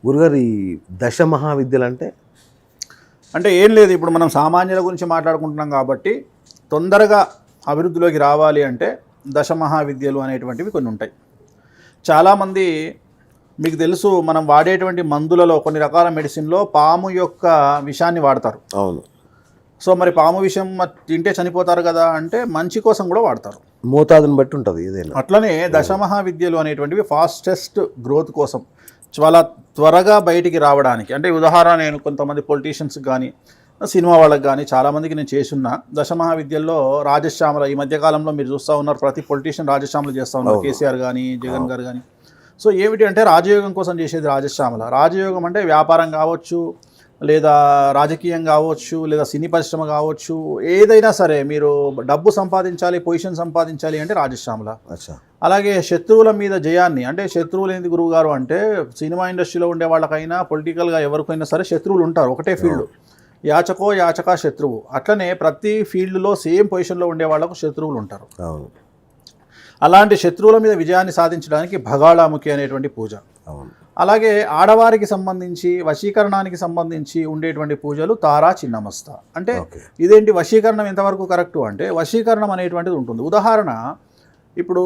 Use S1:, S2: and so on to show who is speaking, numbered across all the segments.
S1: గురుగారు ఈ దశ మహావిద్యలు
S2: అంటే ఏం లేదు, ఇప్పుడు మనం సామాన్యుల గురించి మాట్లాడుకుంటున్నాం కాబట్టి తొందరగా అభివృద్ధిలోకి రావాలి అంటే దశ మహావిద్యలు అనేటువంటివి కొన్ని ఉంటాయి. చాలామంది మీకు తెలుసు, మనం వాడేటువంటి మందులలో కొన్ని రకాల మెడిసిన్లో పాము యొక్క విషాన్ని వాడతారు.
S1: అవును.
S2: సో మరి పాము విషం తింటే చనిపోతారు కదా అంటే మంచి కోసం కూడా వాడతారు,
S1: మోతాదుని బట్టి ఉంటుంది ఏదైనా.
S2: అట్లనే దశ మహావిద్యలు అనేటువంటివి ఫాస్టెస్ట్ గ్రోత్ కోసం చాలా త్వరగా బయటికి రావడానికి. అంటే ఉదాహరణ, నేను కొంతమంది పొలిటీషియన్స్ కానీ సినిమా వాళ్ళకి కానీ చాలామందికి నేను చేసున్న దశ మహావిద్యల్లో రాజశ్యామల, ఈ మధ్యకాలంలో మీరు చూస్తూ ఉన్నారు ప్రతి పొలిటీషియన్ రాజశ్యామలు చేస్తూ ఉన్నారు, కేసీఆర్ కానీ జగన్ గారు కానీ. సో ఏమిటి అంటే రాజయోగం కోసం చేసేది రాజశ్యామల. రాజయోగం అంటే వ్యాపారం కావచ్చు, లేదా రాజకీయం కావచ్చు, లేదా సినీ పరిశ్రమ కావచ్చు, ఏదైనా సరే మీరు డబ్బు సంపాదించాలి, పొజిషన్ సంపాదించాలి అంటే రాజశ్యామల. అలాగే శత్రువుల మీద జయాన్ని, అంటే శత్రువులు ఏంది గురువు గారు అంటే సినిమా ఇండస్ట్రీలో ఉండే వాళ్ళకైనా పొలిటికల్గా ఎవరికైనా సరే శత్రువులు ఉంటారు, ఒకటే ఫీల్డ్, యాచక శత్రువు. అట్లనే ప్రతి ఫీల్డ్లో సేమ్ పొజిషన్లో ఉండే వాళ్ళకు శత్రువులు ఉంటారు. అలాంటి శత్రువుల మీద విజయాన్ని సాధించడానికి భగాళాముఖి అనేటువంటి పూజ. అలాగే ఆడవారికి సంబంధించి వశీకరణానికి సంబంధించి ఉండేటువంటి పూజలు తారా చిన్నమస్త. అంటే ఇదేంటి వశీకరణం ఎంతవరకు కరెక్టు అంటే వశీకరణం అనేటువంటిది ఉంటుంది. ఉదాహరణ, ఇప్పుడు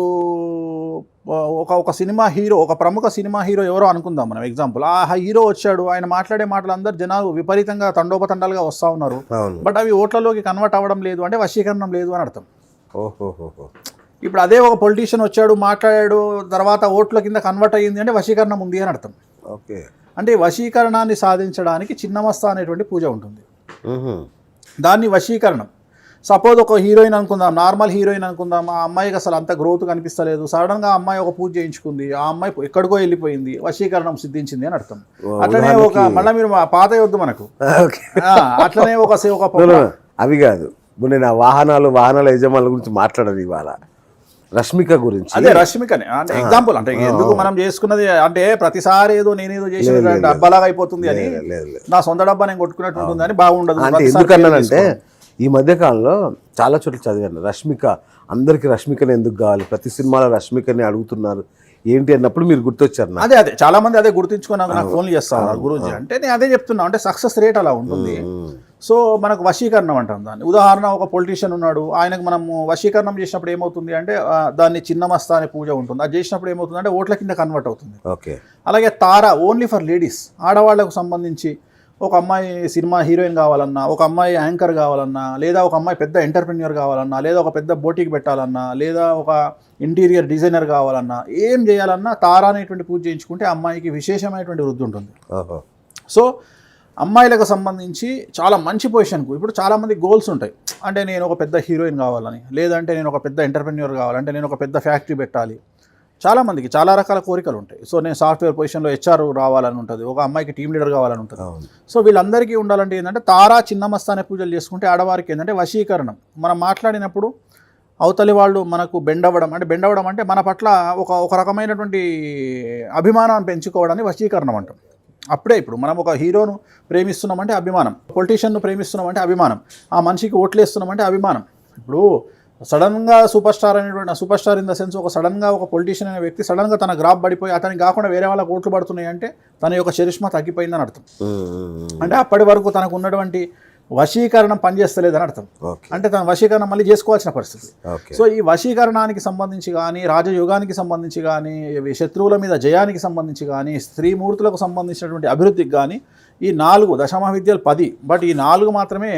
S2: ఒక సినిమా హీరో, ఒక ప్రముఖ సినిమా హీరో ఎవరో అనుకుందాం మనం ఎగ్జాంపుల్. ఆ హీరో వచ్చాడు, ఆయన మాట్లాడే మాటలు అందరు జనాలు విపరీతంగా తండోపతండాలుగా వస్తూ ఉన్నారు, బట్ అవి ఓట్లలోకి కన్వర్ట్ అవ్వడం లేదు అంటే వశీకరణం లేదు అని అర్థం. ఇప్పుడు అదే ఒక పొలిటీషియన్ వచ్చాడు, మాట్లాడాడు, తర్వాత ఓట్ల కింద కన్వర్ట్ అయ్యింది అంటే వశీకరణం ఉంది అని అర్థం. అంటే వశీకరణాన్ని సాధించడానికి చిన్నమస్త అనేటువంటి పూజ ఉంటుంది, దాన్ని వశీకరణం. సపోజ్ ఒక హీరోయిన్ అనుకుందాం, నార్మల్ హీరోయిన్ అనుకుందాం, ఆ అమ్మాయికి అసలు అంత గ్రోత్ కనిపిస్తలేదు, సడన్గా ఆ అమ్మాయి ఒక పూజ చేయించుకుంది, ఆ అమ్మాయి ఎక్కడికో వెళ్ళిపోయింది, వశీకరణం సిద్ధించింది అని అర్థం. అట్లనే ఒక మళ్ళీ మీరు పాత వద్దు మనకు, అట్లనే ఒక
S1: అవి కాదు, నేను వాహనాల యజమానుల గురించి మాట్లాడను ఇవాళ, రష్మిక గురించి.
S2: అదే రష్మికనే అంటే ఎగ్జాంపుల్. అంటే ఎందుకు మనం చేసుకున్నది అంటే ప్రతిసారి ఏదో నేనేదో చేసిన డబ్బాలాగా అయిపోతుంది అని, నా సొంత డబ్బా నేను కొట్టుకున్నట్టు ఉంటుంది అని బాగుండదు.
S1: అంటే ఎందుకన్నానంటే ఈ మధ్యకాలంలో చాలా చోట్ల చదివాను, రష్మిక అందరికి రష్మికనే ఎందుకు కావాలి, ప్రతి సినిమాలో రష్మికనే అడుగుతున్నారు ఏంటి అన్నప్పుడు మీరు గుర్తొచ్చారు.
S2: అదే చాలా మంది అదే గుర్తుంచుకొని నాకు ఫోన్లు చేస్తాను గురూజీ అంటే, నేను అదే చెప్తున్నా, అంటే సక్సెస్ రేట్ అలా ఉంటుంది. సో మనకు వశీకరణం అంటాం దాన్ని. ఉదాహరణ, ఒక పొలిటీషియన్ ఉన్నాడు, ఆయనకు మనము వశీకరణం చేసినప్పుడు ఏమవుతుంది అంటే దాన్ని చిన్నమస్త అనే పూజ ఉంటుంది, అది చేసినప్పుడు ఏమవుతుంది అంటే ఓట్ల కింద కన్వర్ట్ అవుతుంది. అలాగే తార ఓన్లీ ఫర్ లేడీస్, ఆడవాళ్లకు సంబంధించి ఒక అమ్మాయి సినిమా హీరోయిన్ కావాలన్నా, ఒక అమ్మాయి యాంకర్ కావాలన్నా, లేదా ఒక అమ్మాయి పెద్ద ఎంటర్ప్రెన్యూర్ కావాలన్నా, లేదా ఒక పెద్ద బోటికి పెట్టాలన్నా, లేదా ఒక ఇంటీరియర్ డిజైనర్ కావాలన్నా, ఏం చేయాలన్నా తారా అనేటువంటి పూజ చేయించుకుంటే అమ్మాయికి విశేషమైనటువంటి వృద్ధి ఉంటుంది. సో అమ్మాయిలకు సంబంధించి చాలా మంచి పొజిషన్కు ఇప్పుడు చాలామంది గోల్స్ ఉంటాయి. అంటే నేను ఒక పెద్ద హీరోయిన్ కావాలని, లేదంటే నేను ఒక పెద్ద ఎంటర్ప్రెన్యూర్ కావాలంటే నేను ఒక పెద్ద ఫ్యాక్టరీ పెట్టాలి. చాలామందికి చాలా రకాల కోరికలు ఉంటాయి. సో నేను సాఫ్ట్వేర్ పొజిషన్లో హెచ్ఆర్ రావాలని ఉంటుంది, ఒక అమ్మాయికి టీమ్ లీడర్ కావాలని ఉంటుంది. సో వీళ్ళందరికీ ఉండాలంటే ఏంటంటే తారా చిన్నమస్త అనే పూజలు చేసుకుంటే ఆడవారికి ఏంటంటే వశీకరణం. మనం మాట్లాడినప్పుడు అవతలి వాళ్ళు మనకు బెండవడం అంటే మన పట్ల ఒక రకమైనటువంటి అభిమానాన్ని పెంచుకోవడాన్ని వశీకరణం అంటాం. అప్పుడే ఇప్పుడు మనం ఒక హీరోను ప్రేమిస్తున్నామంటే అభిమానం, పొలిటీషియన్ను ప్రేమిస్తున్నామంటే అభిమానం, ఆ మనిషికి ఓట్లేస్తున్నామంటే అభిమానం. ఇప్పుడు సడన్గా super star in the sense ఒక సడన్గా ఒక పొలిటీషియన్ అనే వ్యక్తి సడన్గా తన గ్రాఫ్ పడిపోయి అతనికి కాకుండా వేరే వాళ్ళకి ఓట్లు పడుతున్నాయి అంటే తన యొక్క చరిష్మా తగ్గిపోయిందని అర్థం. అంటే అప్పటి వరకు తనకు ఉన్నటువంటి వశీకరణం పనిచేస్తలేదని అర్థం. అంటే తన వశీకరణం మళ్ళీ చేసుకోవాల్సిన పరిస్థితి. సో ఈ వశీకరణానికి సంబంధించి కానీ, రాజయోగానికి సంబంధించి కానీ, శత్రువుల మీద జయానికి సంబంధించి కానీ, స్త్రీమూర్తులకు సంబంధించినటువంటి అభివృద్ధికి కానీ ఈ 4 దశమహావిద్యలు 10, బట్ ఈ 4 మాత్రమే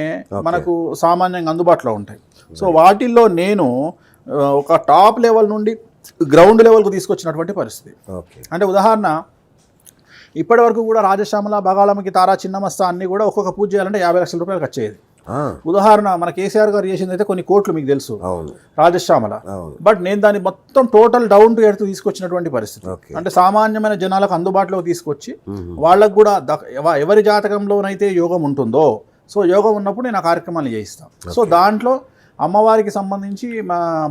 S2: మనకు సామాన్యంగా అందుబాటులో ఉంటాయి. సో వాటిల్లో నేను ఒక టాప్ లెవెల్ నుండి గ్రౌండ్ లెవెల్కు తీసుకొచ్చినటువంటి పరిస్థితి. అంటే ఉదాహరణ, ఇప్పటి వరకు కూడా రాజశ్యామల, భగాళముఖి, తారా చిన్నమస్త అన్ని కూడా ఒక్కొక్క పూజ చేయాలంటే 50 లక్షల రూపాయలు ఖర్చు అయ్యేది. ఉదాహరణ, మన కేసీఆర్ గారు చేసింది అయితే కొన్ని కోట్లు మీకు తెలుసు రాజశ్యామల, బట్ నేను దాన్ని మొత్తం టోటల్ డౌన్ టు ఎర్త్ తీసుకొచ్చినటువంటి పరిస్థితి. అంటే సామాన్యమైన జనాలకు అందుబాటులోకి తీసుకొచ్చి వాళ్ళకు కూడా ఎవరి జాతకంలోనైతే యోగం ఉంటుందో, సో యోగం ఉన్నప్పుడు నేను ఆ కార్యక్రమాన్ని చేయిస్తాను. సో దాంట్లో అమ్మవారికి సంబంధించి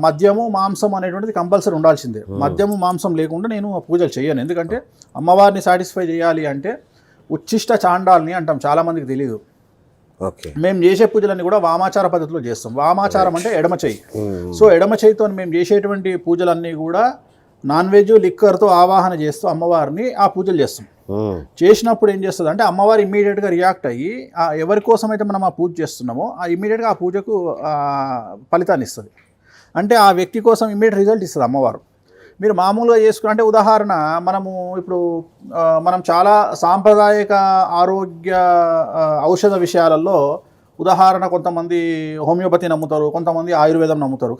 S2: మద్యము మాంసం అనేటువంటిది కంపల్సరీ ఉండాల్సిందే. మద్యము మాంసం లేకుండా నేను పూజలు చేయను. ఎందుకంటే అమ్మవారిని సాటిస్ఫై చేయాలి అంటే ఉచ్చిష్ట చాండాల్ని అంటాం, చాలామందికి తెలియదు. మేము చేసే పూజలన్నీ కూడా వామాచార పద్ధతిలో చేస్తాం. వామాచారం అంటే ఎడమ చెయ్యి. సో ఎడమ చెయ్యితో మేము చేసేటువంటి పూజలన్నీ కూడా నాన్ వెజ్ లిక్కర్తో ఆవాహన చేస్తూ అమ్మవారిని ఆ పూజలు చేస్తాం. చేసినప్పుడు ఏం చేస్తుంది అంటే అమ్మవారు ఇమ్మీడియట్గా రియాక్ట్ అయ్యి ఎవరి కోసం అయితే మనం ఆ పూజ చేస్తున్నామో ఇమ్మీడియట్గా ఆ పూజకు ఫలితాన్ని ఇస్తుంది. అంటే ఆ వ్యక్తి కోసం ఇమ్మీడియట్ రిజల్ట్ ఇస్తుంది అమ్మవారు. మీరు మామూలుగా చేసుకుని అంటే ఉదాహరణ మనము ఇప్పుడు మనం చాలా సాంప్రదాయక ఆరోగ్య ఔషధ విషయాలలో ఉదాహరణ కొంతమంది హోమియోపతి నమ్ముతారు, కొంతమంది ఆయుర్వేదం నమ్ముతారు.